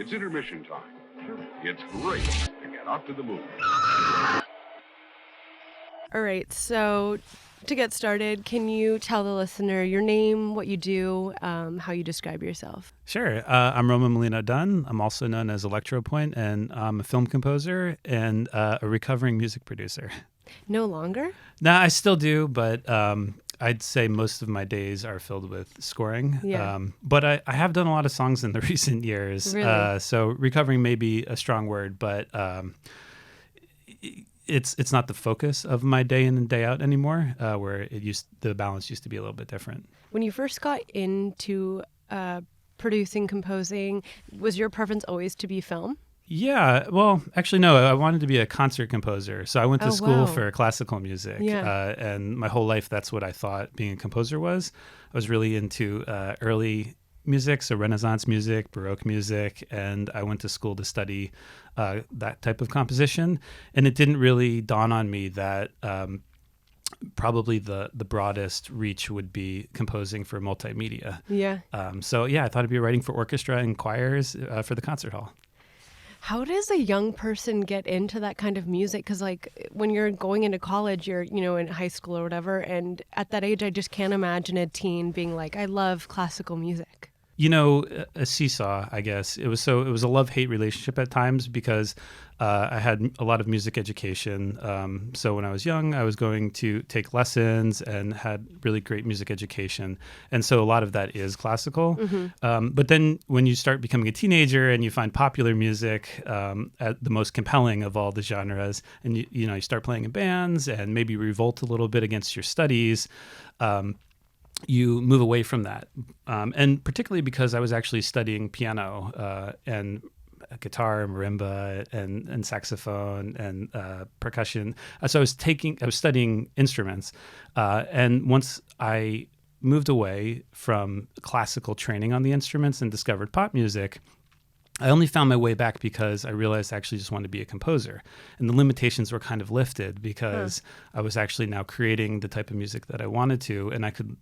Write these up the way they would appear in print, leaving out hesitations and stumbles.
It's intermission time. It's great to get out to the movies. All right, so to get started, can you tell the listener your name, what you do, how you describe yourself? Sure. I'm Molino Dunn. I'm also known as Electropoint, and I'm a film composer and a recovering music producer. No longer? No, I still do, but I'd say most of my days are filled with scoring. Yeah. But I have done a lot of songs in the recent years. Really? So recovering may be a strong word, but it's not the focus of my day in and day out anymore, where the balance used to be a little bit different. When you first got into producing, composing, was your preference always to be film? Yeah, well, actually, no. I wanted to be a concert composer, so I went to school for classical music. Yeah. And my whole life, that's what I thought being a composer was. I was really into early music, so Renaissance music, Baroque music, and I went to school to study that type of composition. And it didn't really dawn on me that probably the broadest reach would be composing for multimedia. Yeah. So yeah, I thought it'd be writing for orchestra and choirs for the concert hall. How does a young person get into that kind of music? Because like when you're going into college, you're, in high school or whatever. And at that age, I just can't imagine a teen being like, I love classical music. A seesaw, I guess. It was a love-hate relationship at times because I had a lot of music education. So when I was young, I was going to take lessons and had really great music education. And so a lot of that is classical. Mm-hmm. But then when you start becoming a teenager and you find popular music at the most compelling of all the genres, and you start playing in bands and maybe revolt a little bit against your studies, you move away from that. And particularly because I was actually studying piano and guitar, marimba, and saxophone and percussion. So I was studying instruments. And once I moved away from classical training on the instruments and discovered pop music, I only found my way back because I realized I actually just wanted to be a composer. And the limitations were kind of lifted because I was actually now creating the type of music that I wanted to, and I could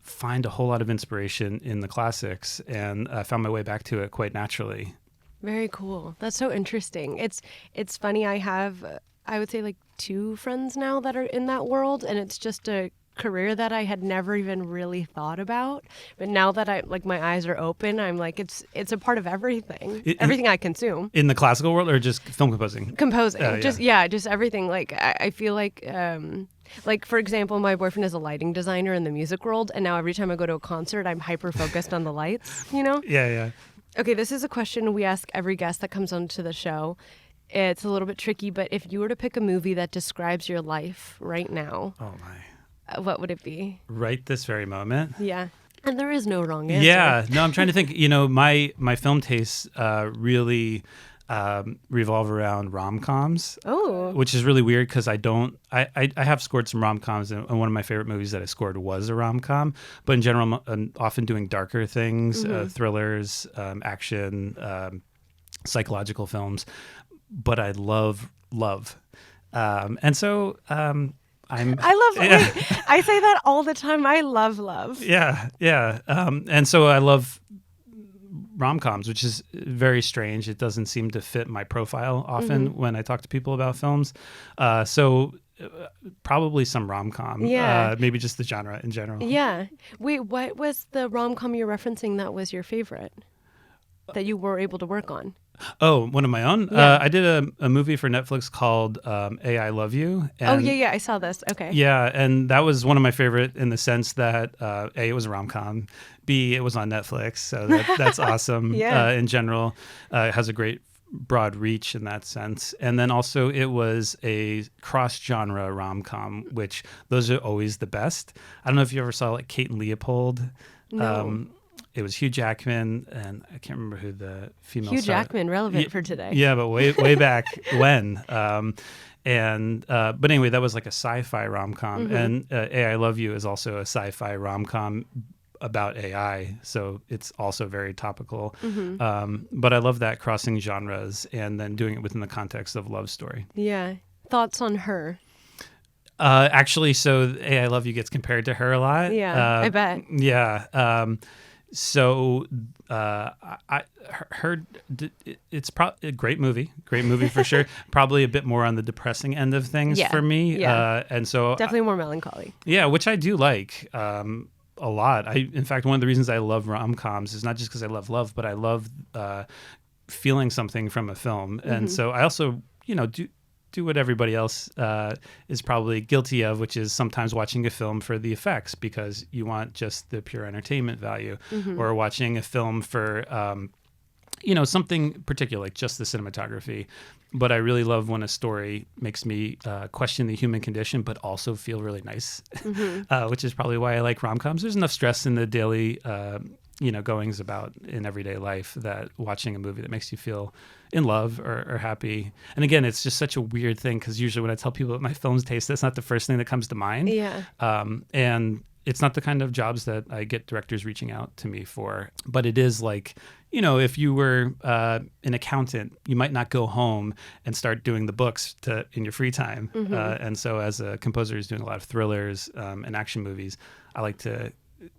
find a whole lot of inspiration in the classics, and I found my way back to it quite naturally. Very cool. That's so interesting. It's funny. I have, I would say, like 2 friends now that are in that world, and it's just a career that I had never even really thought about. But now that my eyes are open, I'm like, it's a part of everything. Everything I consume. In the classical world or just film composing? Composing. Just everything. Like I feel like for example, my boyfriend is a lighting designer in the music world, and now every time I go to a concert, I'm hyper focused on the lights, Yeah. Okay, this is a question we ask every guest that comes onto the show. It's a little bit tricky, but if you were to pick a movie that describes your life right now, Oh my. What would it be? Right this very moment? Yeah. And there is no wrong answer. Yeah. No, I'm trying to think. My film tastes really revolve around rom-coms. Oh. Which is really weird because I have scored some rom-coms, and one of my favorite movies that I scored was a rom-com. But in general, I'm often doing darker things, thrillers, action, psychological films. But I love. And so... I say that all the time. I love love. Yeah. And so I love rom-coms, which is very strange. It doesn't seem to fit my profile often when I talk to people about films. So probably some rom-com. Yeah. Maybe just the genre in general. Yeah. Wait, what was the rom-com you're referencing that was your favorite that you were able to work on? Oh, one of my own? Yeah. I did a movie for Netflix called I Love You. And yeah, I saw this. Okay. Yeah, and that was one of my favorite in the sense that A, it was a rom-com, B, it was on Netflix, so that's awesome. Yeah. In general, it has a great broad reach in that sense. And then also it was a cross-genre rom-com, which those are always the best. I don't know if you ever saw like Kate and Leopold. No. It was Hugh Jackman, and I can't remember who the female Hugh star. Jackman, relevant for today. Yeah, but way back when. But anyway, that was like a sci-fi rom-com. And I Love You is also a sci-fi rom-com about AI, so it's also very topical. But I love that crossing genres and then doing it within the context of love story. Yeah. Thoughts on her? Actually, so I Love You gets compared to her a lot. Yeah, I bet. Yeah. So I heard it's probably a great movie for sure. Probably a bit more on the depressing end of things for me. Yeah. And so Definitely more melancholy. Yeah, which I do like a lot. In fact, one of the reasons I love rom-coms is not just because I love love, but I love feeling something from a film. And so I also, do what everybody else is probably guilty of, which is sometimes watching a film for the effects because you want just the pure entertainment value, or watching a film for, something particular, like just the cinematography. But I really love when a story makes me question the human condition, but also feel really nice, which is probably why I like rom-coms. There's enough stress in the daily goings about in everyday life that watching a movie that makes you feel in love or happy. And again, it's just such a weird thing because usually when I tell people about my film's taste, that's not the first thing that comes to mind. Yeah. And it's not the kind of jobs that I get directors reaching out to me for. But it is like, if you were an accountant, you might not go home and start doing the books in your free time. And so as a composer who's doing a lot of thrillers and action movies, I like to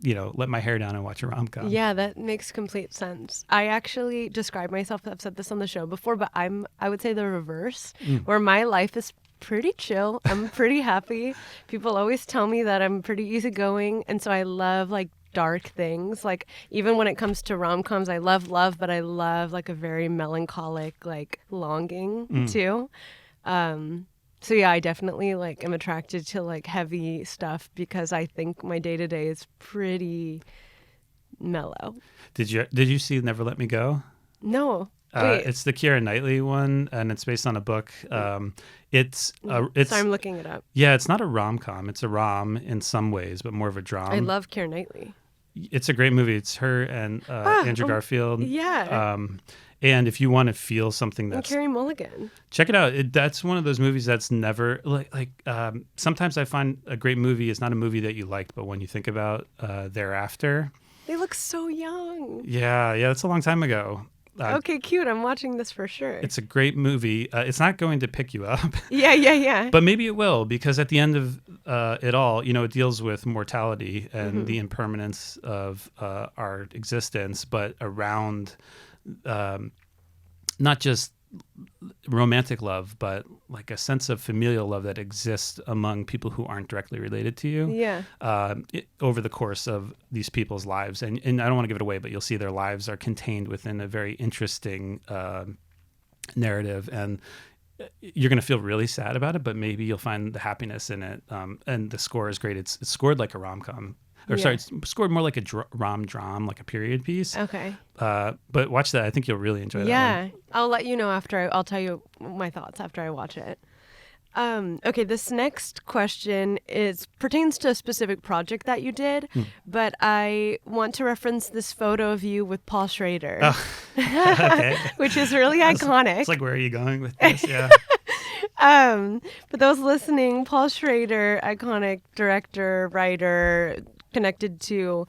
let my hair down and watch a rom-com. Yeah, that makes complete sense. I actually describe myself, I've said this on the show before, but I would say the reverse, where my life is pretty chill. I'm pretty happy. People always tell me that I'm pretty easygoing, and so I love like dark things. Like even when it comes to rom-coms, I love love, but I love like a very melancholic like longing too. So yeah, I definitely like am attracted to like heavy stuff because I think my day-to-day is pretty mellow. Did you see Never Let Me Go? No. Wait. It's the Keira Knightley one, and it's based on a book. It's So I'm looking it up. Yeah, it's not a rom-com. It's a rom in some ways, but more of a drama. I love Keira Knightley. It's a great movie. It's her and Andrew Garfield. Yeah. And if you want to feel something And Carey Mulligan. check it out. That's one of those movies that's never sometimes I find a great movie is not a movie that you liked, but when you think about thereafter. They look so young. Yeah, that's a long time ago. Okay, cute. I'm watching this for sure. It's a great movie. It's not going to pick you up. Yeah. But maybe it will, because at the end of it all, it deals with mortality and the impermanence of our existence, but around not just romantic love, but like a sense of familial love that exists among people who aren't directly related to you. Yeah. Over the course of these people's lives. And I don't want to give it away, but you'll see their lives are contained within a very interesting narrative. And you're going to feel really sad about it, but maybe you'll find the happiness in it. And the score is great. It's scored like a rom-com. Sorry, it's scored more like a rom-dram, like a period piece. Okay. But watch that. I think you'll really enjoy that one. Yeah. I'll let you know after I'll tell you my thoughts after I watch it. Okay, this next question pertains to a specific project that you did, but I want to reference this photo of you with Paul Schrader, Okay. which is really iconic. It's like, where are you going with this? Yeah. For those listening, Paul Schrader, iconic director, writer, connected to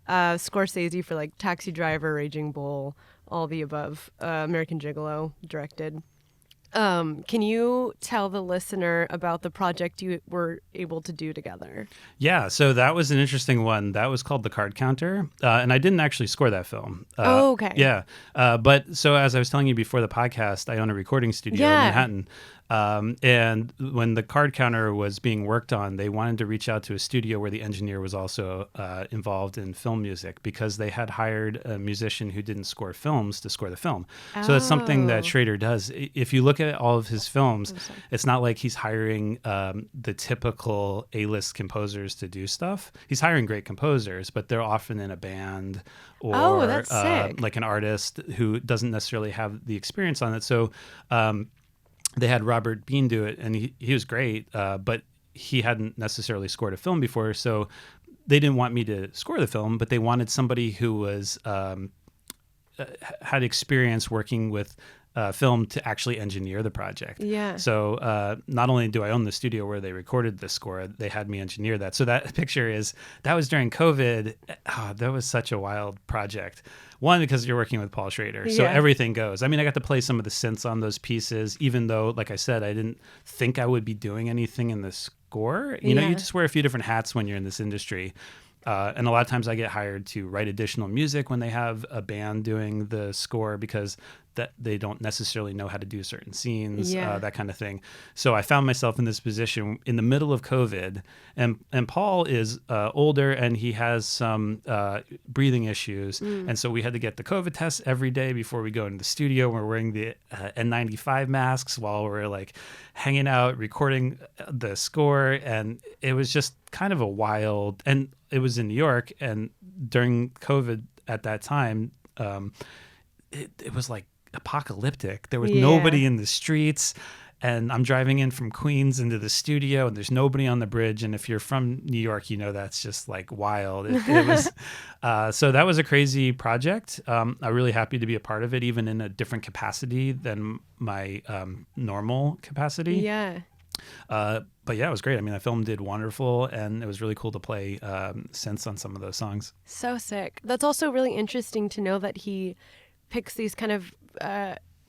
Scorsese for like Taxi Driver, Raging Bull, all the above, American Gigolo directed. Can you tell the listener about the project you were able to do together? Yeah, so that was an interesting one. That was called The Card Counter, and I didn't actually score that film. Okay. Yeah, but so as I was telling you before the podcast, I own a recording studio in Manhattan. And when The Card Counter was being worked on, they wanted to reach out to a studio where the engineer was also involved in film music, because they had hired a musician who didn't score films to score the film. So that's something that Schrader does. If you look at all of his films, it's not like he's hiring the typical A-list composers to do stuff. He's hiring great composers, but they're often in a band or that's sick. like an artist who doesn't necessarily have the experience on it. So they had Robert Bean do it, and he was great, but he hadn't necessarily scored a film before, so they didn't want me to score the film, but they wanted somebody who was had experience working with film to actually engineer the project. Yeah. So not only do I own the studio where they recorded the score, they had me engineer that. So that picture that was during COVID. That was such a wild project. One, because you're working with Paul Schrader, so everything goes. I mean, I got to play some of the synths on those pieces, even though, like I said, I didn't think I would be doing anything in the score. You know, you just wear a few different hats when you're in this industry. And a lot of times I get hired to write additional music when they have a band doing the score because that they don't necessarily know how to do certain scenes, that kind of thing. So I found myself in this position in the middle of COVID, and Paul is older and he has some breathing issues. And so we had to get the COVID tests every day before we go into the studio. We're wearing the N95 masks while we're like hanging out, recording the score. And it was just kind of a wild, and it was in New York. And during COVID at that time, it was like apocalyptic. There was nobody in the streets, and I'm driving in from Queens into the studio and there's nobody on the bridge. And if you're from New York, you know, that's just like wild. It was, so that was a crazy project. I'm really happy to be a part of it, even in a different capacity than my normal capacity. Yeah. But yeah, it was great. I mean, the film did wonderful, and it was really cool to play synths on some of those songs. So sick. That's also really interesting to know that he picks these kind of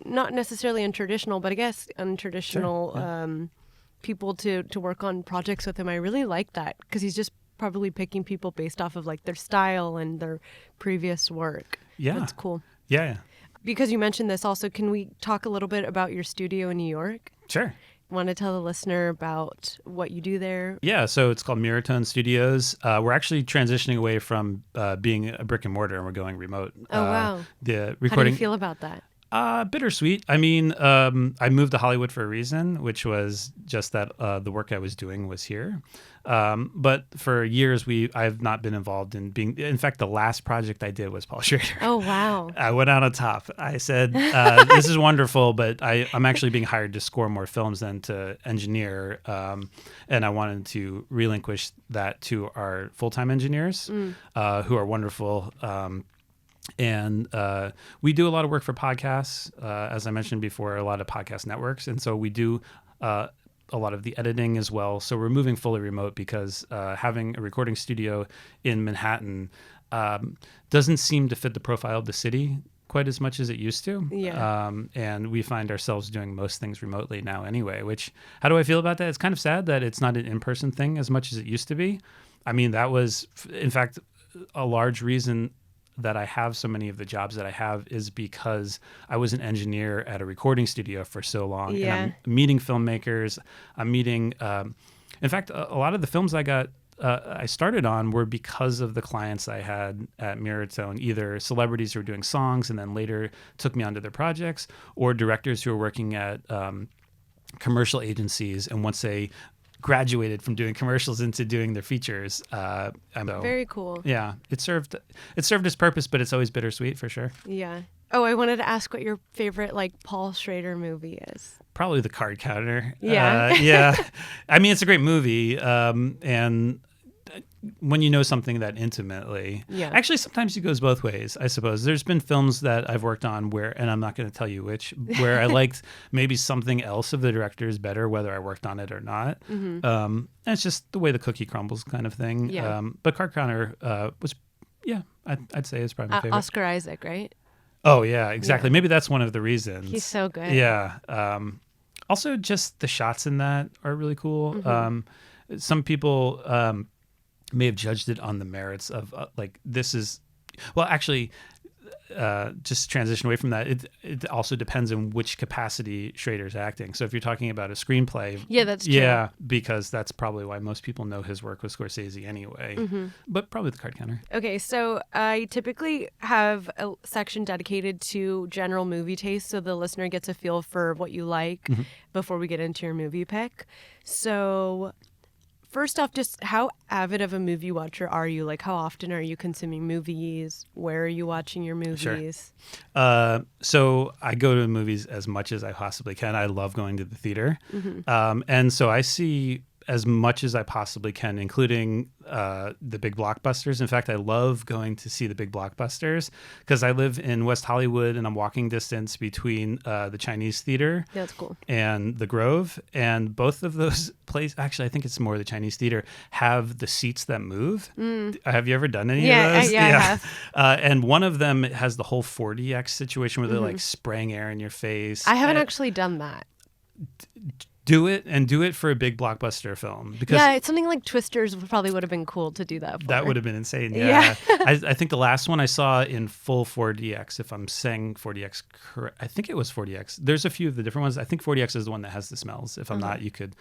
not necessarily untraditional, but I guess untraditional people to work on projects with him. I really like that because he's just probably picking people based off of like their style and their previous work. Yeah. That's cool. Yeah. Because you mentioned this also, can we talk a little bit about your studio in New York? Sure. Want to tell the listener about what you do there? Yeah, so it's called Mirrortone Studios. We're actually transitioning away from being a brick and mortar, and we're going remote. Oh, wow. The recording. How do you feel about that? Bittersweet. I mean, I moved to Hollywood for a reason, which was just that the work I was doing was here. But for years, I've not been involved in being. In fact, the last project I did was Paul Schrader. Oh, wow. I went out on top. I said, this is wonderful, but I'm actually being hired to score more films than to engineer. And I wanted to relinquish that to our full-time engineers, who are wonderful. And we do a lot of work for podcasts, as I mentioned before, a lot of podcast networks. And so we do a lot of the editing as well. So we're moving fully remote because having a recording studio in Manhattan doesn't seem to fit the profile of the city quite as much as it used to. Yeah. And we find ourselves doing most things remotely now anyway, which, how do I feel about that? It's kind of sad that it's not an in-person thing as much as it used to be. I mean, that was, in fact, a large reason that I have so many of the jobs that I have is because I was an engineer at a recording studio for so long. Yeah. And I'm meeting filmmakers. I'm meeting, in fact, a lot of the films I started on were because of the clients I had at Mirrortone, either celebrities who were doing songs and then later took me onto their projects, or directors who were working at commercial agencies. And once they graduated from doing commercials into doing their features. Very cool. Yeah, it served its purpose, but it's always bittersweet for sure. Yeah. Oh, I wanted to ask what your favorite Paul Schrader movie is. Probably The Card Counter. Yeah. Yeah. I mean, it's a great movie, and when you know something that intimately, actually sometimes it goes both ways, I suppose. There's been films that I've worked on where, and I'm not going to tell you which, where I liked maybe something else of the director's better, whether I worked on it or not. Mm-hmm. And it's just the way the cookie crumbles kind of thing. Yeah. But Card Counter was, I'd say it's probably my favorite. Oscar Isaac, right? Oh yeah, exactly. Yeah. Maybe that's one of the reasons. He's so good. Yeah. Also just the shots in that are really cool. Mm-hmm. Some people, may have judged it on the merits of this is, well, actually, just transition away from that. It also depends on which capacity Schrader's acting. So if you're talking about a screenplay, that's true. Yeah, because that's probably why most people know his work with Scorsese anyway. Mm-hmm. But probably The Card Counter. Okay, so I typically have a section dedicated to general movie taste, so the listener gets a feel for what you like before we get into your movie pick. So first off, just how avid of a movie watcher are you? How often are you consuming movies? Where are you watching your movies? Sure. So I go to movies as much as I possibly can. I love going to the theater. Mm-hmm. And so I see as much as I possibly can, including the big blockbusters. In fact, I love going to see the big blockbusters because I live in West Hollywood and I'm walking distance between the Chinese Theater that's cool. and the Grove. And both of those places, actually, I think it's more the Chinese Theater, have the seats that move. Have you ever done any of those? Yeah, I have. And one of them has the whole 4DX situation where they're spraying air in your face. I haven't actually done that. Do it for a big blockbuster film, because Yeah, it's something like Twisters probably would have been cool to do that for. that would have been insane. Yeah. I think the last one I saw in full 4DX, if I'm saying 4DX correct, I think it was 4DX. There's a few of the different ones. I think 4DX is the one that has the smells. If I'm not, you could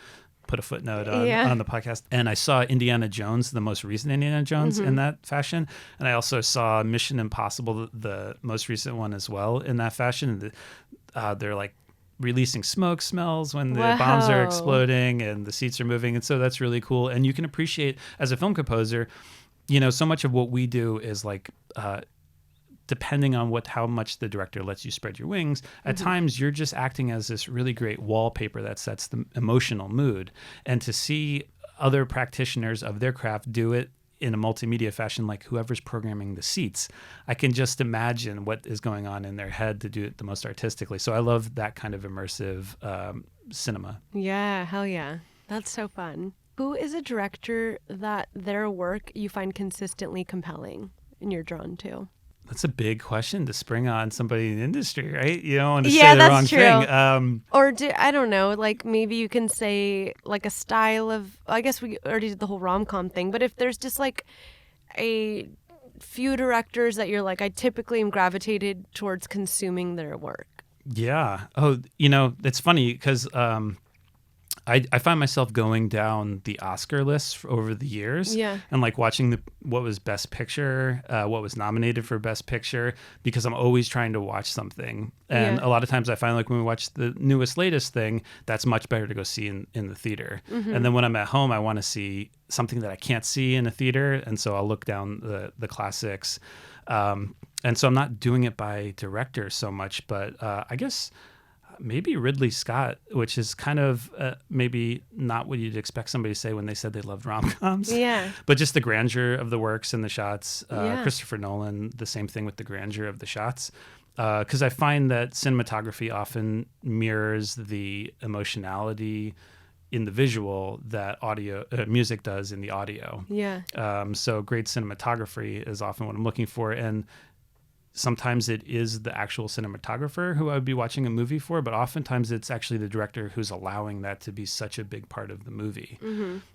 put a footnote on the podcast. And I saw Indiana Jones, the most recent Indiana Jones, in that fashion. And I also saw Mission Impossible, the most recent one as well, in that fashion. And they're like releasing smoke smells when the bombs are exploding and the seats are moving. And so that's really cool. And you can appreciate, as a film composer, so much of what we do is like, depending on how much the director lets you spread your wings, at times you're just acting as this really great wallpaper that sets the emotional mood. And to see other practitioners of their craft do it in a multimedia fashion, like whoever's programming the seats, I can just imagine what is going on in their head to do it the most artistically. So I love that kind of immersive cinema. Yeah, hell yeah. That's so fun. Who is a director that their work you find consistently compelling and you're drawn to? That's a big question to spring on somebody in the industry, right? You don't want to Yeah, say the that's wrong true. thing. Or I don't know, like maybe you can say like a style of, I guess we already did the whole rom-com thing, but if there's just like a few directors that you're like, I typically am gravitated towards consuming their work. Yeah. Oh, it's funny because I find myself going down the Oscar list over the years, and like watching what was Best Picture, what was nominated for Best Picture, because I'm always trying to watch something. And a lot of times I find like when we watch the latest thing, that's much better to go see in the theater. And then when I'm at home, I want to see something that I can't see in a theater, and so I'll look down the classics. And so I'm not doing it by director so much, but I guess maybe Ridley Scott, which is kind of maybe not what you'd expect somebody to say when they said they loved rom-coms. Yeah. But just the grandeur of the works and the shots. Christopher Nolan, the same thing with the grandeur of the shots. Because I find that cinematography often mirrors the emotionality in the visual that music does in the audio. Yeah. So great cinematography is often what I'm looking for. And sometimes it is the actual cinematographer who I would be watching a movie for, but oftentimes it's actually the director who's allowing that to be such a big part of the movie.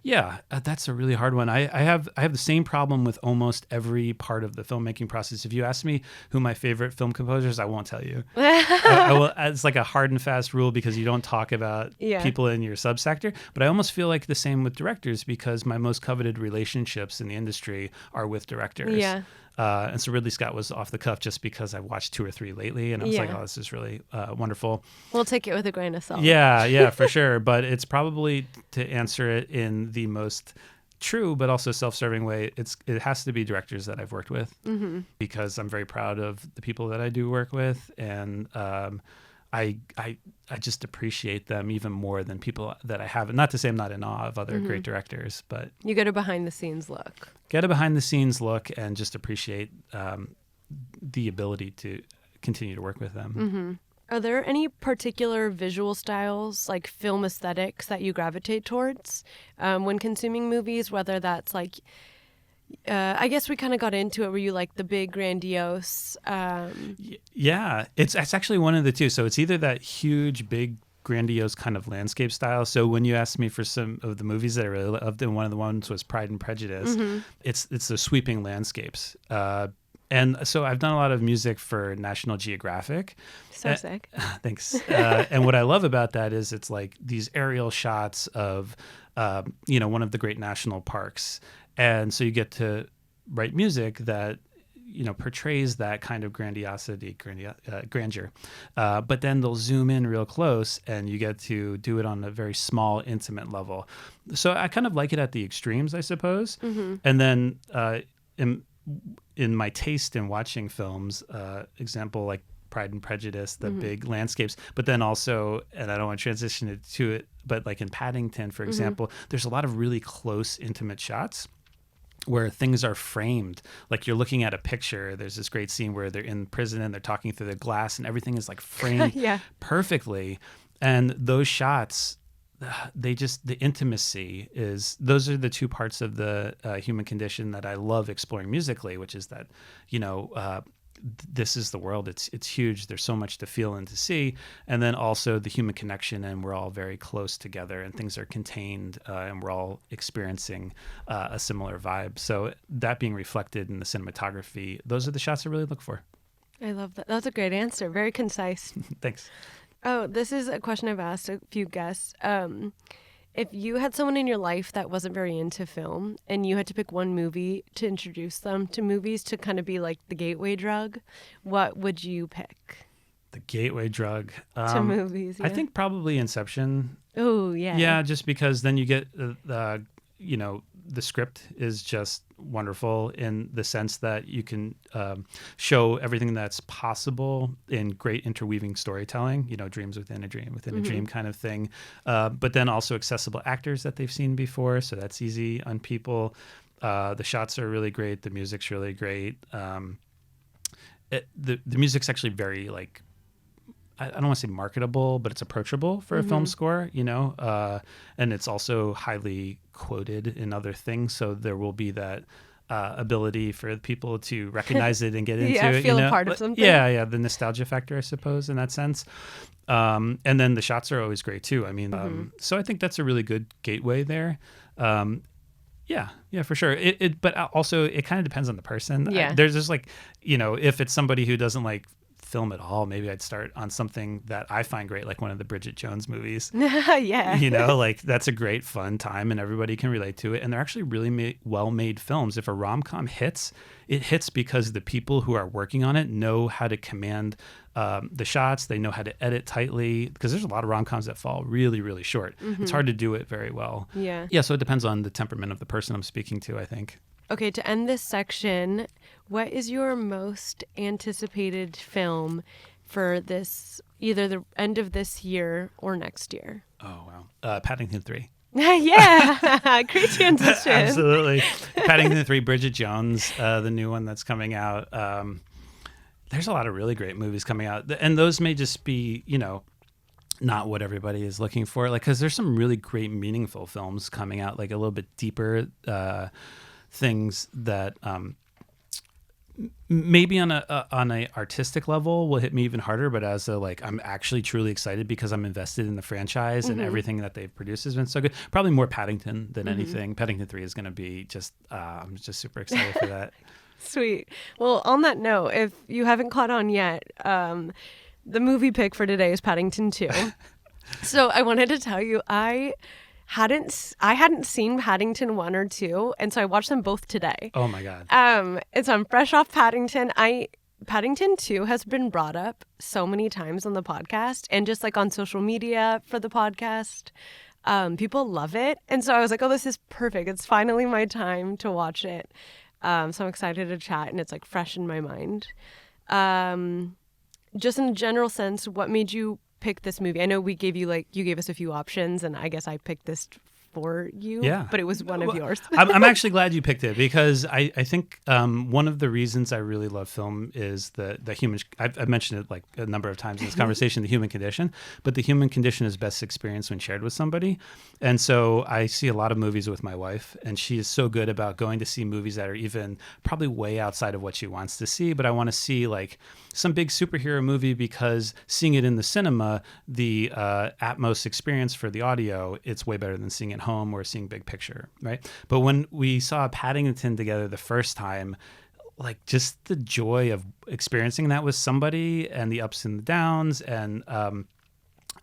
Yeah, that's a really hard one. I have the same problem with almost every part of the filmmaking process. If you ask me who my favorite film composers, I won't tell you. I will. It's like a hard and fast rule because you don't talk about people in your subsector. But I almost feel like the same with directors because my most coveted relationships in the industry are with directors. Yeah. And so Ridley Scott was off the cuff just because I watched 2 or 3 lately, and I was like, oh, this is really wonderful. We'll take it with a grain of salt. Yeah, for sure. But it's probably, to answer it in the most true but also self-serving way, it has to be directors that I've worked with because I'm very proud of the people that I do work with, and I just appreciate them even more than people that I haven't. Not to say I'm not in awe of other great directors, but you get a behind-the-scenes look. Get a behind-the-scenes look and just appreciate the ability to continue to work with them. Are there any particular visual styles, like film aesthetics, that you gravitate towards when consuming movies, whether that's like... I guess we kind of got into it where you like the big grandiose. Yeah, it's actually one of the two. So it's either that huge, big, grandiose kind of landscape style. So when you asked me for some of the movies that I really loved, and one of the ones was Pride and Prejudice, it's the sweeping landscapes. And so I've done a lot of music for National Geographic. So sick. Thanks. And what I love about that is it's like these aerial shots of, one of the great national parks. And so you get to write music that, portrays that kind of grandeur. But then they'll zoom in real close and you get to do it on a very small, intimate level. So I kind of like it at the extremes, I suppose. And then in my taste in watching films, example like Pride and Prejudice, the big landscapes, but then also, and I don't want to transition it to it, but like in Paddington, for example, there's a lot of really close, intimate shots where things are framed. Like you're looking at a picture. There's this great scene where they're in prison and they're talking through the glass and everything is like framed perfectly. And those shots, the intimacy those are the two parts of the human condition that I love exploring musically, which is that, this is the world. It's huge. There's so much to feel and to see. And then also the human connection, and we're all very close together, and things are contained, and we're all experiencing a similar vibe. So that being reflected in the cinematography, those are the shots I really look for. I love that. That's a great answer. Very concise. Thanks. Oh, this is a question I've asked a few guests. If you had someone in your life that wasn't very into film and you had to pick one movie to introduce them to movies to kind of be like the gateway drug, what would you pick? The gateway drug. To movies, yeah. I think probably Inception. Oh, yeah. Yeah, just because then you get, the script is just wonderful in the sense that you can show everything that's possible in great interweaving storytelling, dreams within a dream, within a dream kind of thing. But then also accessible actors that they've seen before. So that's easy on people. The shots are really great. The music's really great. The music's actually very I don't want to say marketable, but it's approachable for a film score, and it's also highly quoted in other things. So there will be that ability for people to recognize it and get into it. Feel a part of something. Yeah, the nostalgia factor, I suppose, in that sense. And then the shots are always great too. I mean, so I think that's a really good gateway there. Yeah, for sure. But also it kind of depends on the person. Yeah. There's just if it's somebody who doesn't like film at all, maybe I'd start on something that I find great, like one of the Bridget Jones movies. Yeah. That's a great fun time and everybody can relate to it. And they're actually really well-made films. If a rom-com hits, it hits because the people who are working on it know how to command the shots. They know how to edit tightly, because there's a lot of rom-coms that fall really, really short. It's hard to do it very well. Yeah. So it depends on the temperament of the person I'm speaking to, I think. Okay, to end this section, what is your most anticipated film for this, either the end of this year or next year? Oh, wow. Paddington 3. Yeah, great transition. Absolutely. Paddington 3, Bridget Jones, the new one that's coming out. There's a lot of really great movies coming out. And those may just be, not what everybody is looking for. Because there's some really great, meaningful films coming out, a little bit deeper things that maybe on a artistic level will hit me even harder, but as I'm actually truly excited because I'm invested in the franchise and everything that they've produced has been so good. Probably more Paddington than anything. Paddington 3 is going to be just I'm just super excited for that. Sweet. Well, on that note, if you haven't caught on yet, the movie pick for today is Paddington 2. So I wanted to tell you, I hadn't seen Paddington 1 or 2, and so I watched them both today. Oh my God. And so I'm fresh off Paddington. Paddington 2 has been brought up so many times on the podcast and just on social media for the podcast. People love it. And so I was like, oh, this is perfect. It's finally my time to watch it. So I'm excited to chat, and it's fresh in my mind. Just in a general sense, what made you pick this movie? I know we gave you you gave us a few options, and I guess I picked this for you. Yeah, but it was one of yours. I'm actually glad you picked it, because I think one of the reasons I really love film is the human. I've mentioned it a number of times in this conversation, the human condition. But the human condition is best experienced when shared with somebody. And so I see a lot of movies with my wife, and she is so good about going to see movies that are even probably way outside of what she wants to see. But I want to see some big superhero movie, because seeing it in the cinema, the Atmos experience for the audio, it's way better than seeing it home or seeing big picture, right? But when we saw Paddington together the first time, just the joy of experiencing that with somebody, and the ups and the downs, and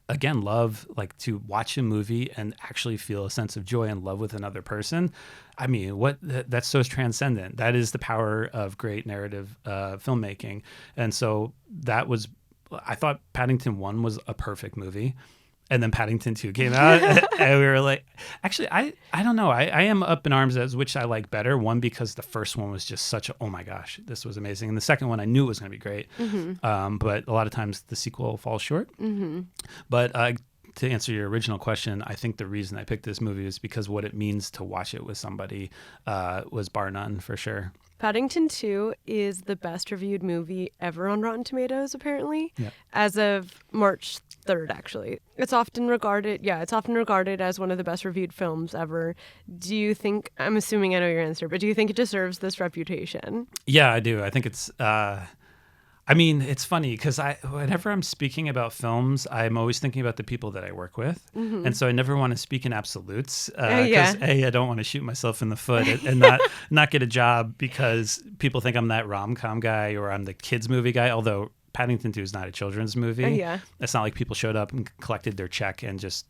again, love to watch a movie and actually feel a sense of joy and love with another person. I mean, that's so transcendent. That is the power of great narrative filmmaking. And so I thought Paddington 1 was a perfect movie. And then Paddington 2 came out, and we were actually, I don't know. I am up in arms as which I like better. One, because the first one was just oh my gosh, this was amazing. And the second one, I knew it was going to be great. But a lot of times the sequel falls short. But to answer your original question, I think the reason I picked this movie is because what it means to watch it with somebody was bar none, for sure. Paddington 2 is the best reviewed movie ever on Rotten Tomatoes, apparently, as of March 3rd, actually. It's often regarded as one of the best reviewed films ever. Do you think, I'm assuming I know your answer, but do you think it deserves this reputation? Yeah, I do. I think it's I mean, it's funny because whenever I'm speaking about films, I'm always thinking about the people that I work with. And so I never want to speak in absolutes because A, I don't want to shoot myself in the foot and not get a job because people think I'm that rom-com guy or I'm the kids movie guy, although Paddington 2 is not a children's movie. It's not like people showed up and collected their check and just,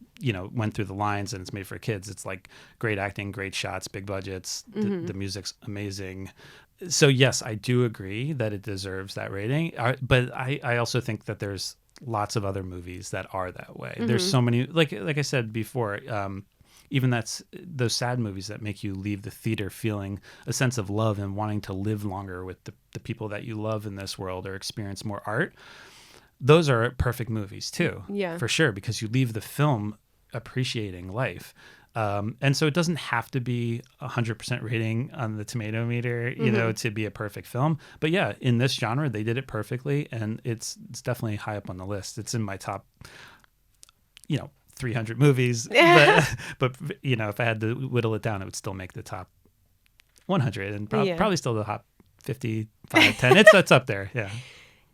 went through the lines and it's made for kids. It's like great acting, great shots, big budgets. The music's amazing. So yes, I do agree that it deserves that rating. But I also think that there's lots of other movies that are that way. There's so many, like I said before, even that's those sad movies that make you leave the theater feeling a sense of love and wanting to live longer with the people that you love in this world or experience more art. Those are perfect movies too, for sure, because you leave the film appreciating life. And so it doesn't have to be 100% rating on the tomato meter, to be a perfect film. But yeah, in this genre, they did it perfectly. And it's definitely high up on the list. It's in my top, 300 movies. But if I had to whittle it down, it would still make the top 100 and probably still the top 55, 10. It's up there. Yeah.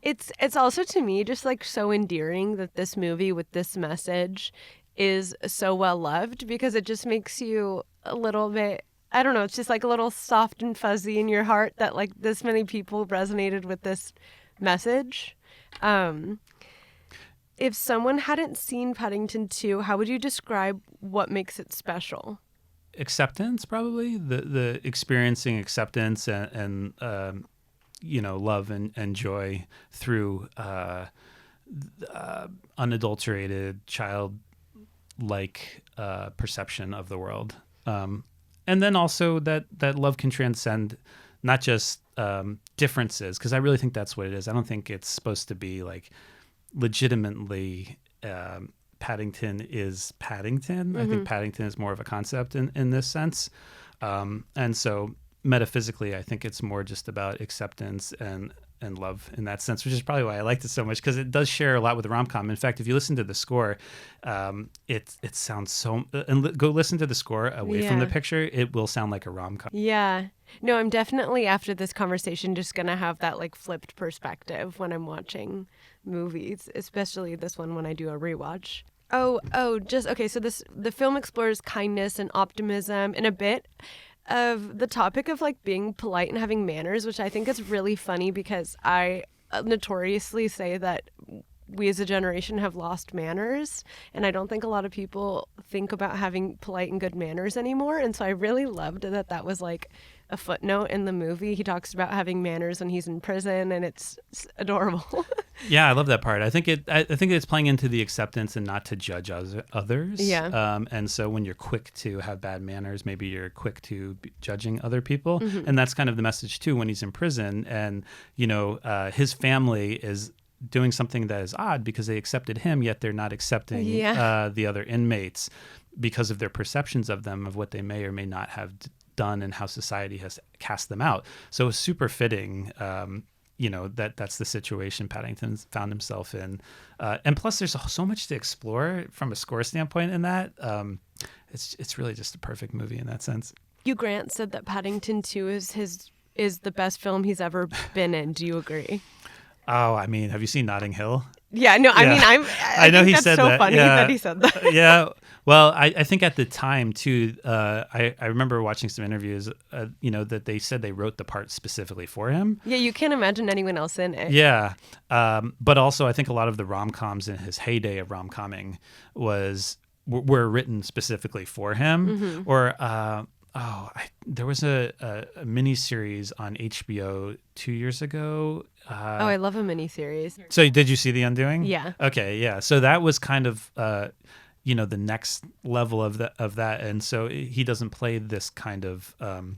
It's also, to me, just like so endearing that this movie with this message is so well loved, because it just makes you a little bit, I don't know, it's just like a little soft and fuzzy in your heart that like this many people resonated with this message. If someone hadn't seen Paddington 2, how would you describe what makes it special? Acceptance, probably. The experiencing acceptance and love and joy through unadulterated child perception of the world, and then also that love can transcend not just differences, because I really think that's what it is. I don't think it's supposed to be like legitimately Paddington is Paddington. I think Paddington is more of a concept in this sense, and so metaphysically I think it's more just about acceptance and love in that sense, which is probably why I liked it so much, because it does share a lot with the rom-com. In fact, if you listen to the score, it sounds so, and go listen to the score away from the picture, it will sound like a rom-com. Yeah. No, I'm definitely, after this conversation, just going to have that like flipped perspective when I'm watching movies, especially this one when I do a rewatch. Okay, so the film explores kindness and optimism and a bit of the topic of like being polite and having manners, which I think is really funny because I notoriously say that we as a generation have lost manners, and I don't think a lot of people think about having polite and good manners anymore. And so I really loved that was like a footnote in the movie. He talks about having manners when he's in prison, and it's adorable. Yeah, I love that part. I think it's playing into the acceptance and not to judge others. Yeah. And so when you're quick to have bad manners, maybe you're quick to be judging other people, and that's kind of the message too when he's in prison. And his family is doing something that is odd because they accepted him, yet they're not accepting the other inmates because of their perceptions of them, of what they may or may not have done and how society has cast them out. So it's super fitting, that's the situation Paddington found himself in. And plus there's so much to explore from a score standpoint in that. It's really just a perfect movie in that sense. Hugh Grant said that Paddington 2 is the best film he's ever been in. Do you agree? Oh, I mean, have you seen Notting Hill? Yeah, no, I mean, I know he said that. Funny that he said that. Yeah. Well, I think at the time too, I remember watching some interviews, that they said they wrote the part specifically for him. Yeah, you can't imagine anyone else in it. Yeah. But also I think a lot of the rom-coms in his heyday of rom-comming were written specifically for him. Or, there was a mini-series on HBO 2 years ago. I love a mini-series. So did you see The Undoing? Yeah. Okay, yeah. So that was kind of, the next level of that. And so he doesn't play this kind of, and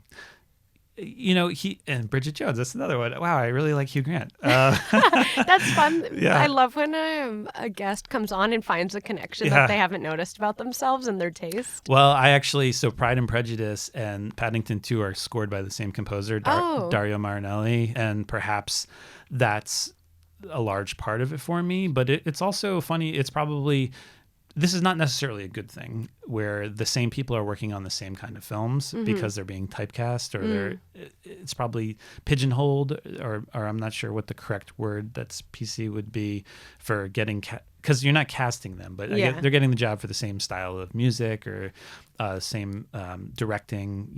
Bridget Jones, that's another one. Wow, I really like Hugh Grant. That's fun. Yeah. I love when a guest comes on and finds a connection that they haven't noticed about themselves and their taste. Well, so Pride and Prejudice and Paddington 2 are scored by the same composer, Dario Marinelli, and perhaps that's a large part of it for me. But it's also funny. It's probably this is not necessarily a good thing where the same people are working on the same kind of films because they're being typecast or it's probably pigeonholed or I'm not sure what the correct word that's PC would be for getting because you're not casting them, but they're getting the job for the same style of music or same directing,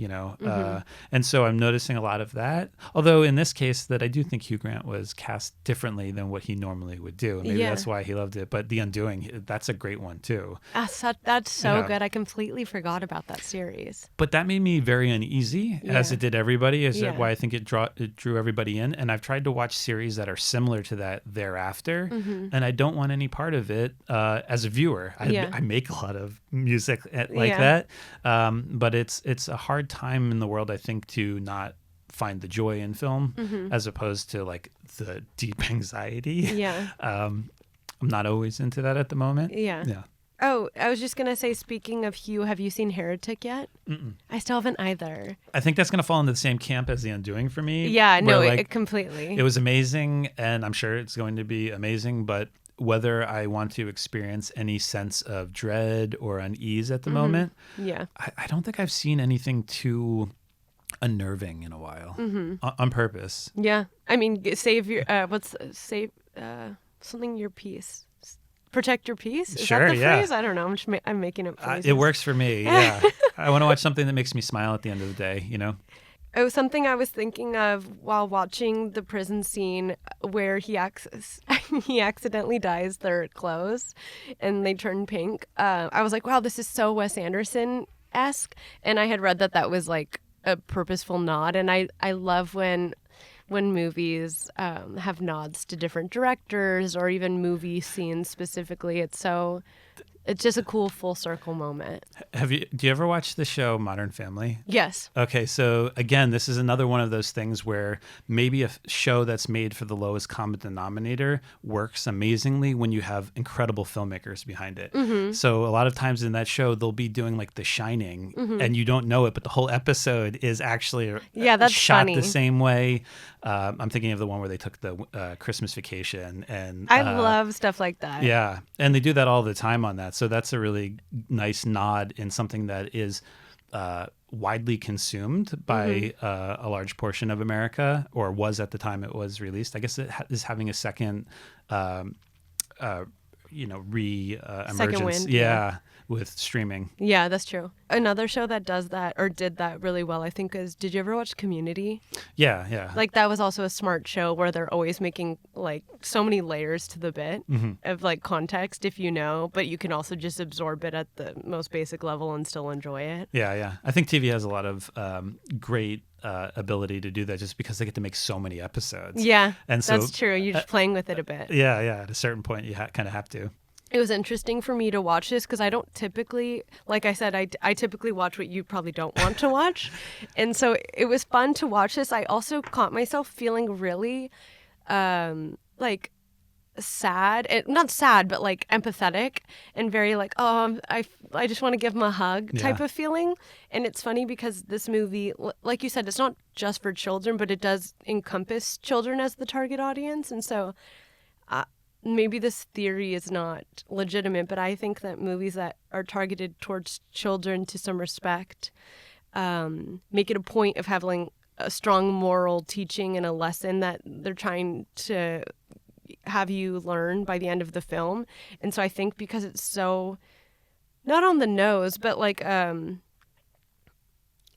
and so I'm noticing a lot of that. Although in this case, that I do think Hugh Grant was cast differently than what he normally would do. And maybe that's why he loved it. But The Undoing, that's a great one too. That's so good. I completely forgot about that series. But that made me very uneasy, as it did everybody. Is why I think it drew everybody in. And I've tried to watch series that are similar to that thereafter, and I don't want any part of it as a viewer. I make a lot of music like that. But it's a hard time in the world, I think, to not find the joy in film as opposed to like the deep anxiety. I'm not always into that at the moment. Oh, I was just gonna say, speaking of Hugh, have you seen Heretic yet? I still haven't either. I think that's gonna fall into the same camp as The Undoing for me. Completely. It was amazing, and I'm sure it's going to be amazing, but whether I want to experience any sense of dread or unease at the moment, I don't think I've seen anything too unnerving in a while on purpose. Yeah, I mean, save your something your peace. Protect your peace? Is that the phrase? I don't know. I'm making up phrases. It works for me. Yeah, I want to watch something that makes me smile at the end of the day. It was something I was thinking of while watching the prison scene where he accidentally dyes their clothes and they turn pink. I was like, wow, this is so Wes Anderson-esque. And I had read that was like a purposeful nod. And I love when movies have nods to different directors or even movie scenes specifically. It's just a cool full circle moment. Do you ever watch the show Modern Family? Yes. Okay, so again, this is another one of those things where maybe a show that's made for the lowest common denominator works amazingly when you have incredible filmmakers behind it. So a lot of times in that show, they'll be doing like The Shining, and you don't know it, but the whole episode is actually that's shot funny. The same way. I'm thinking of the one where they took the Christmas vacation, and I love stuff like that. Yeah, and they do that all the time on that. So that's a really nice nod in something that is widely consumed by a large portion of America, or was at the time it was released. I guess it is having a second, emergence. With streaming. Yeah, that's true. Another show that does that or did that really well, I think, is, did you ever watch Community? Yeah. Like, that was also a smart show where they're always making like so many layers to the bit of like context, if you know, but you can also just absorb it at the most basic level and still enjoy it. Yeah. I think TV has a lot of great ability to do that just because they get to make so many episodes. Yeah, and so, that's true. You're just playing with it a bit. Yeah. At a certain point, you kind of have to. It was interesting for me to watch this because I don't typically, like I said, I typically watch what you probably don't want to watch. And so it was fun to watch this. I also caught myself feeling really like sad, not sad, but like empathetic and very like, oh, I just want to give him a hug type of feeling. And it's funny because this movie, like you said, it's not just for children, but it does encompass children as the target audience. And so maybe this theory is not legitimate, but I think that movies that are targeted towards children to some respect make it a point of having a strong moral teaching and a lesson that they're trying to have you learn by the end of the film. And so I think because it's so, not on the nose, but like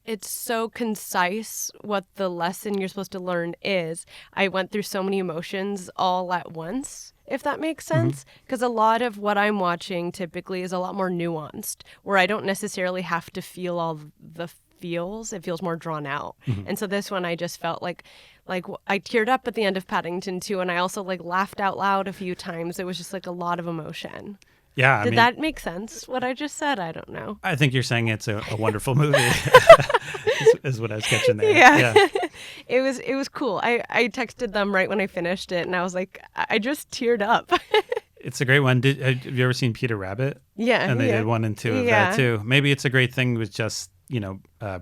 it's so concise what the lesson you're supposed to learn is. I went through so many emotions all at once, if that makes sense. Because a lot of what I'm watching typically is a lot more nuanced, where I don't necessarily have to feel all the feels. It feels more drawn out. And so this one I just felt like I teared up at the end of Paddington 2, and I also like laughed out loud a few times. It was just like a lot of emotion. Yeah, I Did mean, that make sense, what I just said? I don't know. I think you're saying it's a wonderful movie, is what I was catching there. Yeah. It was cool. I texted them right when I finished it, and I was like, I just teared up. It's a great one. Have you ever seen Peter Rabbit? Yeah. And they did 1 and 2 of that too. Maybe it's a great thing with just,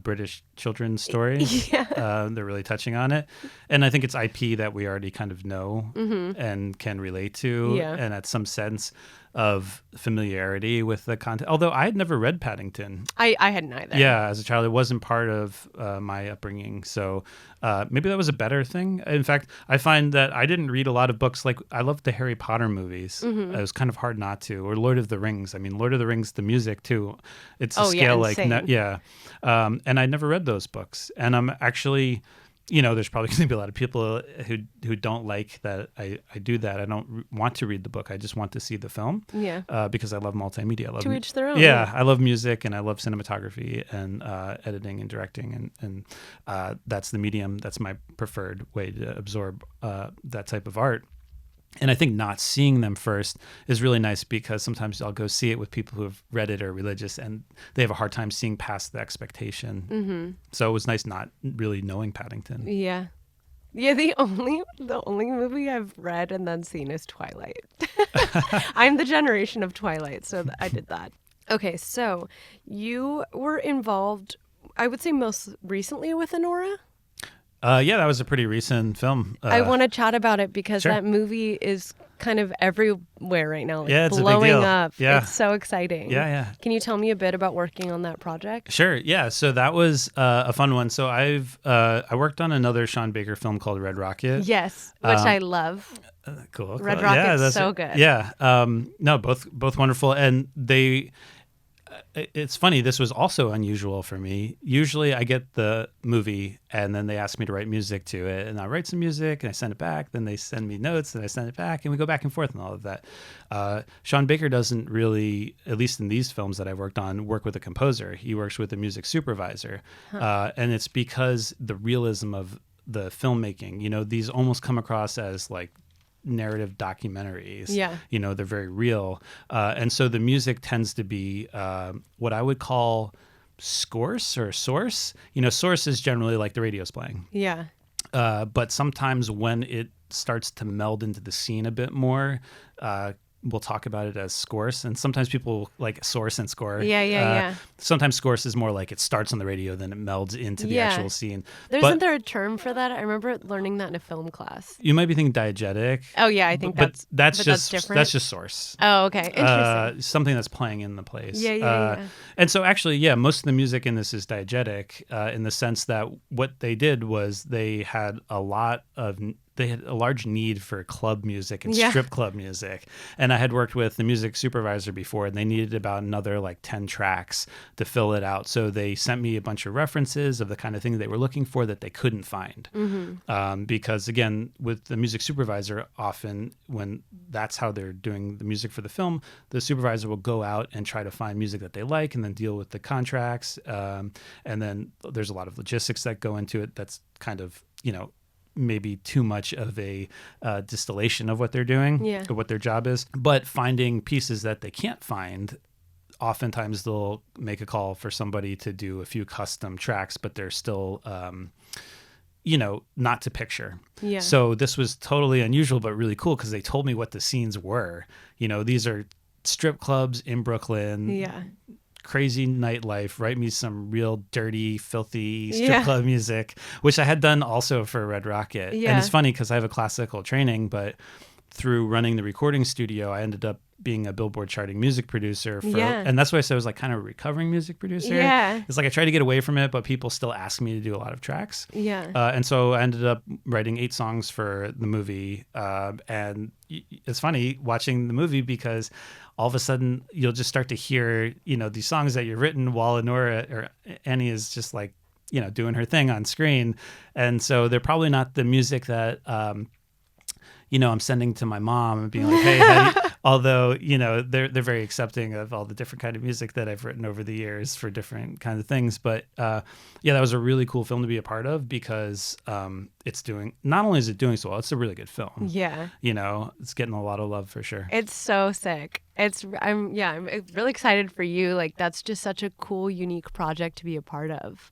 British children's story. Yeah. They're really touching on it. And I think it's IP that we already kind of know and can relate to. Yeah. And at some sense of familiarity with the content. Although I had never read Paddington. I hadn't either. Yeah, as a child, it wasn't part of my upbringing. So maybe that was a better thing. In fact, I find that I didn't read a lot of books. Like, I loved the Harry Potter movies. It was kind of hard not to. Or Lord of the Rings. I mean, Lord of the Rings, the music too. It's a scale like, and I never read those books. And I'm actually, there's probably going to be a lot of people who don't like that I do that. I don't want to read the book. I just want to see the film. Yeah. Because I love multimedia. I love to each their own. Yeah, I love music and I love cinematography and editing and directing, and that's the medium. That's my preferred way to absorb that type of art. And I think not seeing them first is really nice, because sometimes I'll go see it with people who have read it or religious, and they have a hard time seeing past the expectation. So it was nice not really knowing Paddington. Yeah. Yeah, the only movie I've read and then seen is Twilight. I'm the generation of Twilight, so I did that. Okay, so you were involved, I would say most recently, with Anora? Yeah, that was a pretty recent film. I want to chat about it because Sure. that movie is kind of everywhere right now. Like, Yeah, it's a big blowing deal. up. Yeah. It's so exciting. Yeah. Can you tell me a bit about working on that project? Sure. Yeah. So that was a fun one. So I worked on another Sean Baker film called Red Rocket. Yes, which I love. Cool. Red cool. Rocket's that's so good. Yeah. No, both wonderful. And it's funny, this was also unusual for me. Usually I get the movie and then they ask me to write music to it, and I write some music and I send it back. Then they send me notes and I send it back, and we go back and forth and all of that. Sean Baker doesn't really, at least in these films that I've worked on, work with a composer. He works with a music supervisor. And it's because the realism of the filmmaking, these almost come across as like narrative documentaries. Yeah. They're very real. And so the music tends to be what I would call scourse or source. Source is generally like the radio's playing. Yeah. But sometimes when it starts to meld into the scene a bit more, we'll talk about it as scourse. And sometimes people like source and score. Yeah. Sometimes scourse is more like it starts on the radio, then it melds into the actual scene. Isn't there a term for that? I remember learning that in a film class. You might be thinking diegetic. Oh yeah, I think that's different. That's just source. Oh, okay. Interesting. Something that's playing in the place. Yeah. And so actually, most of the music in this is diegetic in the sense that what they did was they had a large need for club music and strip club music. And I had worked with the music supervisor before, and they needed about another like 10 tracks to fill it out. So they sent me a bunch of references of the kind of thing they were looking for that they couldn't find. Because again, with the music supervisor, often when that's how they're doing the music for the film, the supervisor will go out and try to find music that they like and then deal with the contracts. And then there's a lot of logistics that go into it. That's kind of, maybe too much of a distillation of what they're doing, or what their job is. But finding pieces that they can't find, oftentimes they'll make a call for somebody to do a few custom tracks, but they're still, not to picture. Yeah. So this was totally unusual, but really cool because they told me what the scenes were. These are strip clubs in Brooklyn. Yeah. Crazy nightlife, write me some real dirty, filthy strip club music, which I had done also for Red Rocket. And it's funny because I have a classical training, but through running the recording studio, I ended up being a Billboard-charting music producer and that's why I said I was like kind of a recovering music producer. Yeah. It's like I try to get away from it, but people still ask me to do a lot of tracks. Yeah. And so I ended up writing 8 songs for the movie. And it's funny watching the movie because all of a sudden you'll just start to hear, these songs that you've written while Anora or Annie is just like, doing her thing on screen. And so they're probably not the music that, I'm sending to my mom and being like, hey, although, they're very accepting of all the different kind of music that I've written over the years for different kinds of things. But that was a really cool film to be a part of because not only is it doing so well, it's a really good film. Yeah. It's getting a lot of love for sure. It's so sick. I'm really excited for you. Like, that's just such a cool, unique project to be a part of.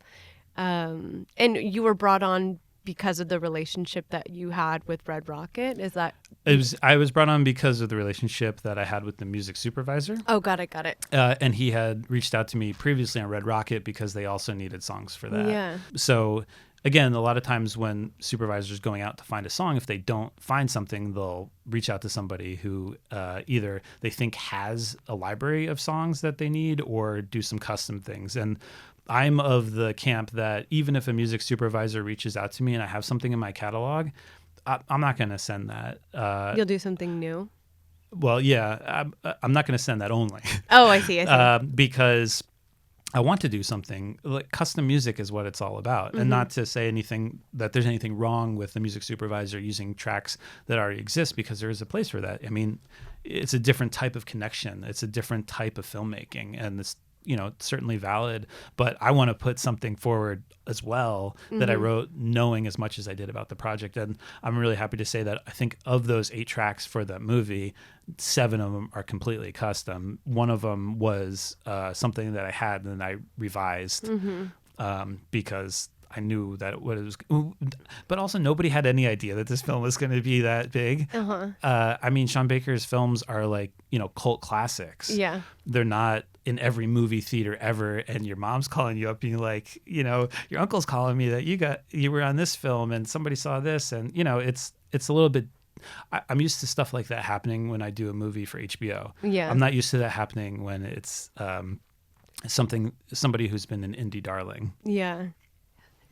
And you were brought on because of the relationship that you had with Red Rocket? Is that... I was brought on because of the relationship that I had with the music supervisor. Oh, got it. And he had reached out to me previously on Red Rocket because they also needed songs for that. Yeah. So again, a lot of times when supervisors going out to find a song, if they don't find something, they'll reach out to somebody who either they think has a library of songs that they need or do some custom things. And I'm of the camp that even if a music supervisor reaches out to me and I have something in my catalog, I'm not going to send that. You'll do something new? Well, yeah, I'm not going to send that only. Oh, I see. Because I want to do something like custom music is what it's all about. And not to say anything that there's anything wrong with the music supervisor using tracks that already exist, because there is a place for that. I mean, it's a different type of connection. It's a different type of filmmaking, and it's, certainly valid, but I want to put something forward as well that I wrote knowing as much as I did about the project. And I'm really happy to say that I think of those 8 tracks for that movie, 7 of them are completely custom. One of them was something that I had and then I revised because I knew that what it was, but also nobody had any idea that this film was going to be that big. I mean, Sean Baker's films are like, cult classics. Yeah. They're not in every movie theater ever, and your mom's calling you up being like, your uncle's calling me that you were on this film and somebody saw this, and it's a little bit. I'm used to stuff like that happening when I do a movie for HBO. Yeah. I'm not used to that happening when it's somebody who's been an indie darling. Yeah.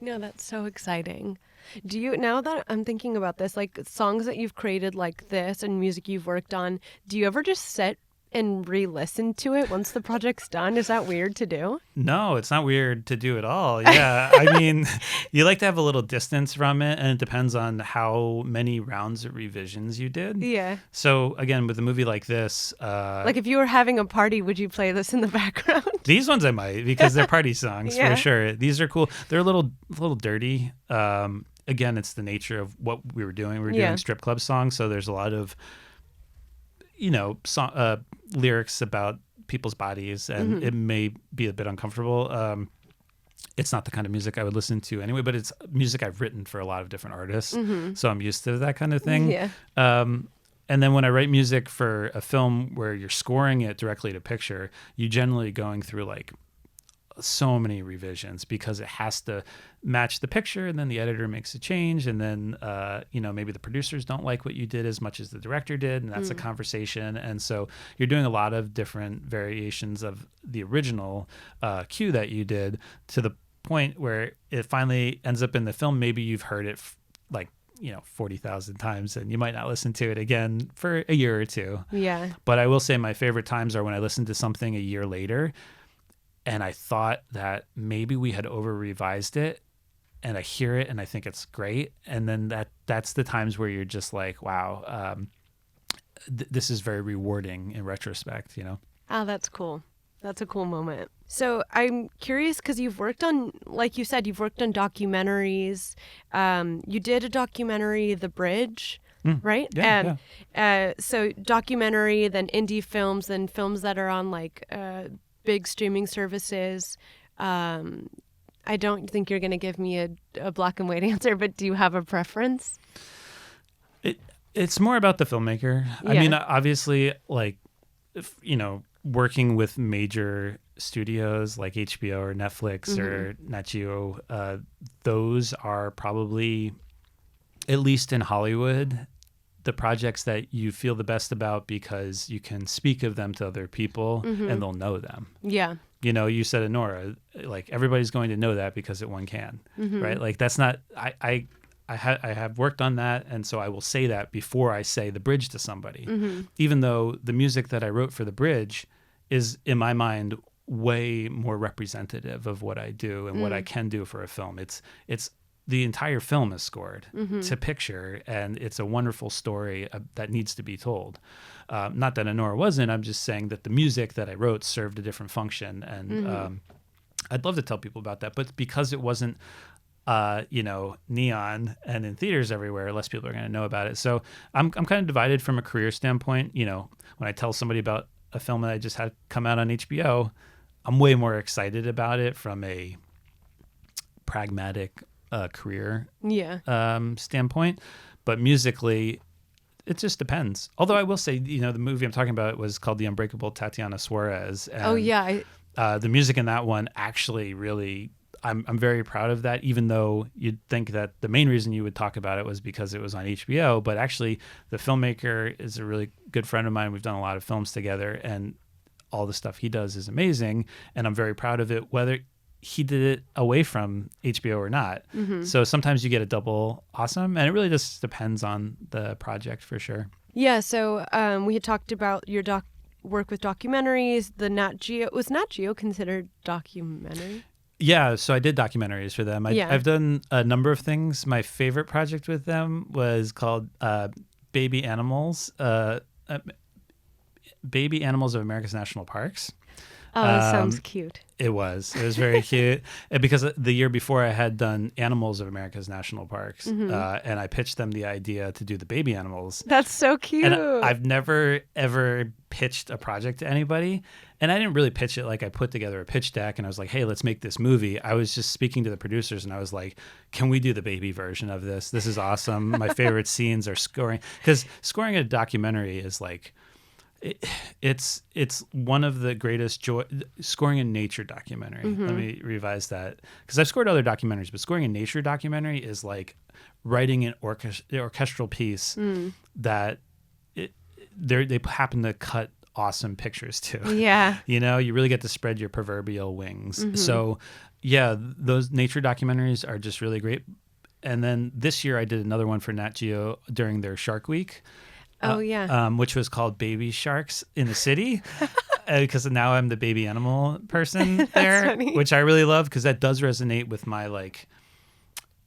No, that's so exciting. Now that I'm thinking about this, like songs that you've created like this and music you've worked on, do you ever just sit and re-listen to it once the project's done? Is that weird to do? No, it's not weird to do at all. Yeah. I mean, you like to have a little distance from it, and it depends on how many rounds of revisions you did. Yeah. So again, with a movie like this, like if you were having a party, would you play this in the background? These ones I might, because they're party songs for sure. These are cool. They're a little dirty. Again, it's the nature of what we were doing. We were doing strip club songs, so there's a lot of lyrics about people's bodies, and it may be a bit uncomfortable. It's not the kind of music I would listen to anyway, but it's music I've written for a lot of different artists, so I'm used to that kind of thing. Yeah. And then when I write music for a film where you're scoring it directly to picture, you generally going through like so many revisions because it has to match the picture, and then the editor makes a change, and then maybe the producers don't like what you did as much as the director did, and that's a conversation. And so you're doing a lot of different variations of the original cue that you did, to the point where it finally ends up in the film. Maybe you've heard it 40,000 times, and you might not listen to it again for a year or two. Yeah. But I will say my favorite times are when I listen to something a year later and I thought that maybe we had over-revised it, and I hear it and I think it's great. And then that's the times where you're just like, wow, this is very rewarding in retrospect, Oh, that's cool. That's a cool moment. So I'm curious because you've worked on, like you said, you've worked on documentaries. You did a documentary, The Bridge, right? Yeah. So documentary, then indie films, then films that are on like big streaming services. I don't think you're going to give me a black and white answer, but do you have a preference? It's more about the filmmaker. Yeah. I mean, obviously, like, working with major studios like HBO or Netflix or NatGeo, those are probably, at least in Hollywood, the projects that you feel the best about because you can speak of them to other people and they'll know them. Yeah. You said Anora, like everybody's going to know that because it won Cannes, right? Like that's not, I have worked on that, and so I will say that before I say The Bridge to somebody, even though the music that I wrote for The Bridge is, in my mind, way more representative of what I do and what I can do for a film. It's the entire film is scored to picture, and it's a wonderful story that needs to be told. Not that Anora wasn't. I'm just saying that the music that I wrote served a different function, and I'd love to tell people about that. But because it wasn't, neon and in theaters everywhere, less people are going to know about it. So I'm kind of divided from a career standpoint. When I tell somebody about a film that I just had come out on HBO, I'm way more excited about it from a pragmatic career Yeah. standpoint. But musically, it just depends. Although I will say, the movie I'm talking about was called The Unbreakable Tatiana Suarez. And, Oh, yeah. the music in that one actually really, I'm very proud of that, even though you'd think that the main reason you would talk about it was because it was on HBO. But actually, the filmmaker is a really good friend of mine. We've done a lot of films together, and all the stuff he does is amazing. And I'm very proud of it, whether he did it away from HBO or not. Mm-hmm. So sometimes you get a double awesome, and it really just depends on the project for sure. Yeah, so we had talked about your work with documentaries, the NatGeo. Was NatGeo considered documentary? Yeah, so I did documentaries for them. I've done a number of things. My favorite project with them was called Baby Animals, Baby Animals of America's National Parks. Oh, that sounds cute. It was very cute. Because the year before I had done Animals of America's National Parks, and I pitched them the idea to do the baby animals. That's so cute. And I've never, ever pitched a project to anybody. And I didn't really pitch it like I put together a pitch deck and I was like, hey, let's make this movie. I was just speaking to the producers and I was like, can we do the baby version of this? This is awesome. My favorite scenes are scoring. Because scoring a documentary is like, it's one of the greatest joy. Scoring a nature documentary. Let me revise that, because I've scored other documentaries, but scoring a nature documentary is like writing an orchestral piece that they happen to cut awesome pictures too. Yeah. You really get to spread your proverbial wings. So yeah, those nature documentaries are just really great. And then this year I did another one for NatGeo during their Shark Week. Oh, yeah. Which was called Baby Sharks in the City, because now I'm the baby animal person there, funny. which I really love, because that does resonate with my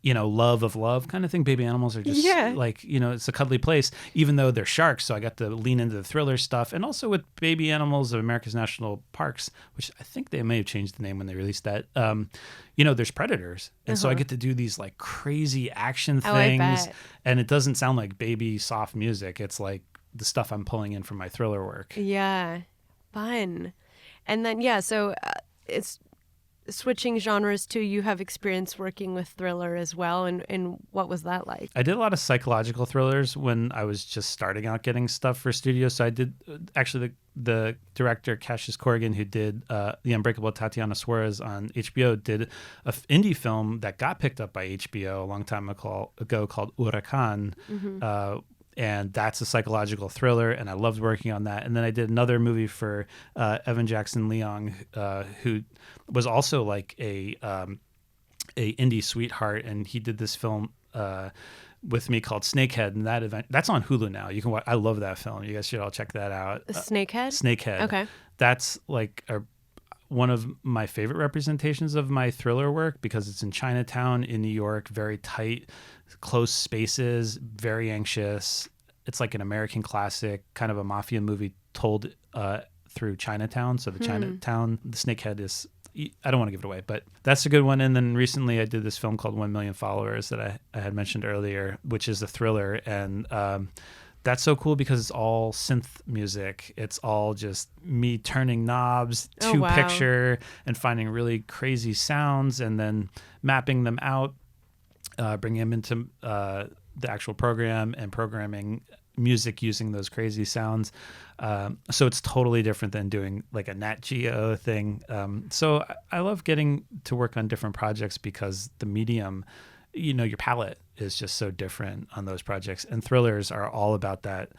love of love kind of thing. Baby animals are just it's a cuddly place, even though they're sharks. So I got to lean into the thriller stuff. And also with Baby Animals of America's National Parks, which I think they may have changed the name when they released that. There's predators. And so I get to do these like crazy action things. I bet. And it doesn't sound like baby soft music. It's like the stuff I'm pulling in from my thriller work. Yeah. Fun. And then, so it's switching genres too. You have experience working with thriller as well. And what was that like? I did a lot of psychological thrillers when I was just starting out getting stuff for studios. So I did actually the director Cassius Corrigan, who did The Unbreakable Tatiana Suarez on HBO, did an indie film that got picked up by HBO a long time ago called Huracán. And that's a psychological thriller, and I loved working on that. And then I did another movie for Evan Jackson Leong, who was also like a indie sweetheart, and he did this film with me called Snakehead, and that's on Hulu now. You can watch. I love that film. You guys should all check that out. Snakehead? Snakehead. Okay. That's like one of my favorite representations of my thriller work, because it's in Chinatown in New York, very tight, close spaces, very anxious. It's like an American classic, kind of a mafia movie told through Chinatown. So the Chinatown, the Snakehead is, I don't want to give it away, but that's a good one. And then recently I did this film called 1 Million Followers that I had mentioned earlier, which is a thriller. And that's so cool because it's all synth music. It's all just me turning knobs to picture and finding really crazy sounds and then mapping them out, bringing them into the actual program and programming music using those crazy sounds. So it's totally different than doing like a NatGeo thing. So I love getting to work on different projects because the medium, your palette is just so different on those projects. And thrillers are all about that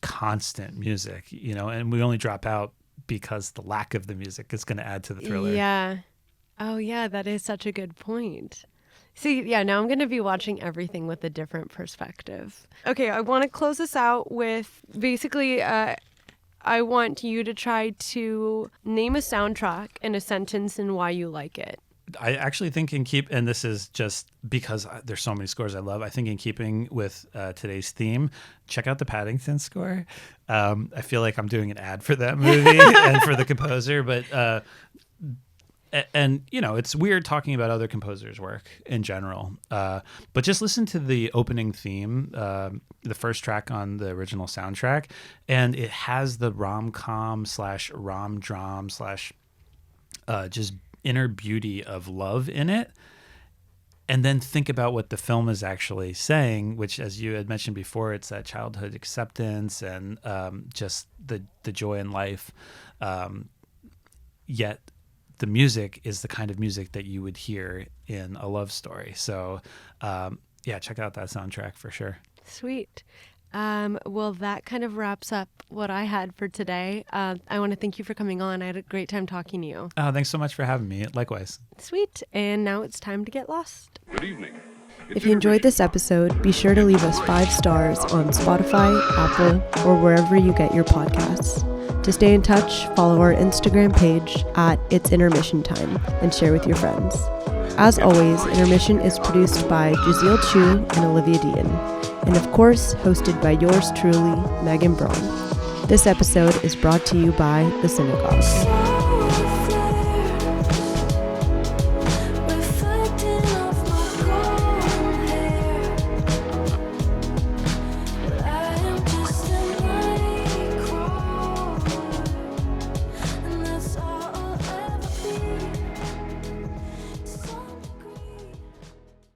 constant music, and we only drop out because the lack of the music is going to add to the thriller. Yeah. Oh, yeah, that is such a good point. See, yeah, now I'm going to be watching everything with a different perspective. Okay, I want to close this out with basically, I want you to try to name a soundtrack in a sentence and why you like it. I actually think and this is just because there's so many scores I love, I think in keeping with today's theme, check out the Paddington score. I feel like I'm doing an ad for that movie and for the composer, but it's weird talking about other composers' work in general. But just listen to the opening theme, the first track on the original soundtrack, and it has the rom-com / rom-dram / just inner beauty of love in it. and then think about what the film is actually saying, which, as you had mentioned before, it's that childhood acceptance and just the joy in life. Yet the music is the kind of music that you would hear in a love story. So check out that soundtrack for sure. Sweet. Well, that kind of wraps up what I had for today. I want to thank you for coming on. I had a great time talking to you. Oh, thanks so much for having me. Likewise. Sweet. And now it's time to get lost. Good evening. If you enjoyed this episode, be sure to leave us 5 stars on Spotify, Apple, or wherever you get your podcasts. To stay in touch, follow our Instagram page at It's Intermission Time and share with your friends. As always, Intermission is produced by Jazeel Chu and Olivia Dean, and of course, hosted by yours truly, Megan Braun. This episode is brought to you by The Synagogue.